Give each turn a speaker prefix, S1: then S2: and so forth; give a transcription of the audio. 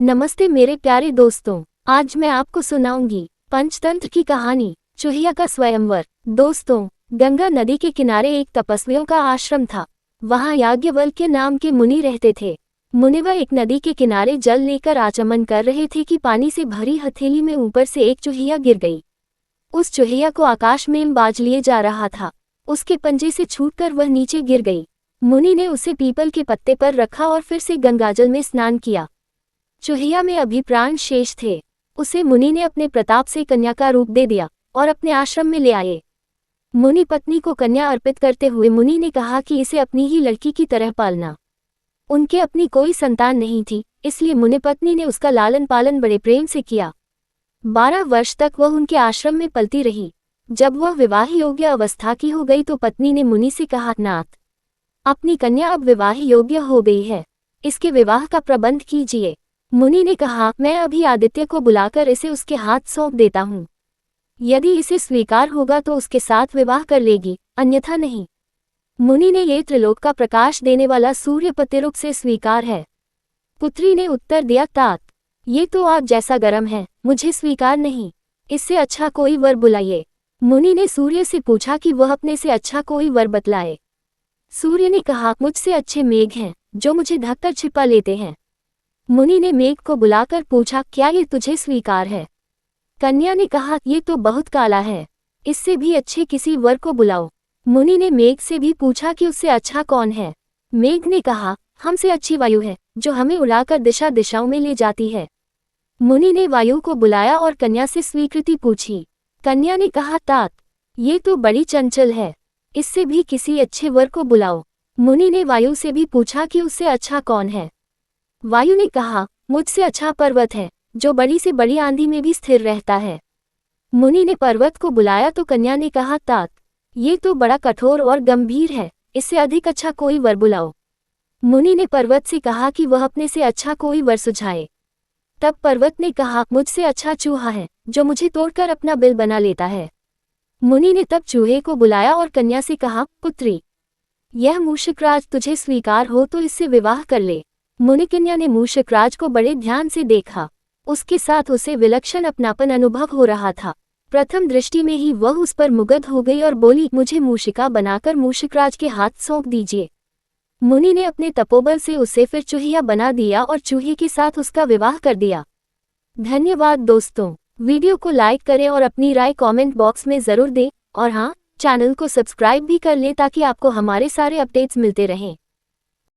S1: नमस्ते मेरे प्यारे दोस्तों, आज मैं आपको सुनाऊंगी पंचतंत्र की कहानी चूहिया का स्वयंवर। दोस्तों, गंगा नदी के किनारे एक तपस्वियों का आश्रम था। वहां याज्ञवल्क्य नाम के मुनि रहते थे। मुनिवर एक नदी के किनारे जल लेकर आचमन कर रहे थे कि पानी से भरी हथेली में ऊपर से एक चूहिया गिर गई। उस चूहिया को आकाश में बाज लिए जा रहा था। उसके पंजे से छूटकर वह नीचे गिर गई। मुनि ने उसे पीपल के पत्ते पर रखा और फिर से गंगाजल में स्नान किया। चूहिया में अभी प्राण शेष थे। उसे मुनि ने अपने प्रताप से कन्या का रूप दे दिया और अपने आश्रम में ले आए। मुनि पत्नी को कन्या अर्पित करते हुए मुनि ने कहा कि इसे अपनी ही लड़की की तरह पालना। उनके अपनी कोई संतान नहीं थी, इसलिए मुनि पत्नी ने उसका लालन पालन बड़े प्रेम से किया। 12 वर्ष तक वह उनके आश्रम में पलती रही। जब वह विवाह योग्य अवस्था की हो गई तो पत्नी ने मुनि से कहा, नाथ, अपनी कन्या अब विवाह योग्य हो गई है, इसके विवाह का प्रबंध कीजिए। मुनि ने कहा, मैं अभी आदित्य को बुलाकर इसे उसके हाथ सौंप देता हूँ। यदि इसे स्वीकार होगा तो उसके साथ विवाह कर लेगी, अन्यथा नहीं। मुनि ने ये त्रिलोक का प्रकाश देने वाला सूर्य प्रतिरूप से स्वीकार है। पुत्री ने उत्तर दिया, तात, ये तो आप जैसा गर्म है, मुझे स्वीकार नहीं। इससे अच्छा कोई वर बुलाइए। मुनि ने सूर्य से पूछा कि वह अपने से अच्छा कोई वर बतलाए। सूर्य ने कहा, मुझसे अच्छे मेघ हैं, जो मुझे ढककर छिपा लेते हैं। मुनि ने मेघ को बुलाकर पूछा, क्या ये तुझे स्वीकार है? कन्या ने कहा, ये तो बहुत काला है, इससे भी अच्छे किसी वर को बुलाओ। मुनि ने मेघ से भी पूछा कि उससे अच्छा कौन है। मेघ ने कहा, हमसे अच्छी वायु है, जो हमें उड़ाकर दिशा दिशाओं में ले जाती है। मुनि ने वायु को बुलाया और कन्या से स्वीकृति पूछी। कन्या ने कहा, तात, ये तो बड़ी चंचल है, इससे भी किसी अच्छे वर को बुलाओ। मुनि ने वायु से भी पूछा कि उससे अच्छा कौन है। वायु ने कहा, मुझसे अच्छा पर्वत है, जो बड़ी से बड़ी आंधी में भी स्थिर रहता है। मुनि ने पर्वत को बुलाया तो कन्या ने कहा, तात, ये तो बड़ा कठोर और गंभीर है, इससे अधिक अच्छा कोई वर बुलाओ। मुनि ने पर्वत से कहा कि वह अपने से अच्छा कोई वर सुझाए। तब पर्वत ने कहा, मुझसे अच्छा चूहा है, जो मुझे तोड़कर अपना बिल बना लेता है। मुनि ने तब चूहे को बुलाया और कन्या से कहा, पुत्री, यह मूषकराज तुझे स्वीकार हो तो इससे विवाह कर ले। मुनिकन्या ने मूषकराज को बड़े ध्यान से देखा। उसके साथ उसे विलक्षण अपनापन अनुभव हो रहा था। प्रथम दृष्टि में ही वह उस पर मुग्ध हो गई और बोली, मुझे मूषिका बनाकर मूषकराज के हाथ सौंप दीजिए। मुनि ने अपने तपोबल से उसे फिर चूहिया बना दिया और चूहे के साथ उसका विवाह कर दिया। धन्यवाद दोस्तों, वीडियो को लाइक करें और अपनी राय कमेंट बॉक्स में ज़रूर दें। और हाँ, चैनल को सब्सक्राइब भी कर लें ताकि आपको हमारे सारे अपडेट्स मिलते रहें।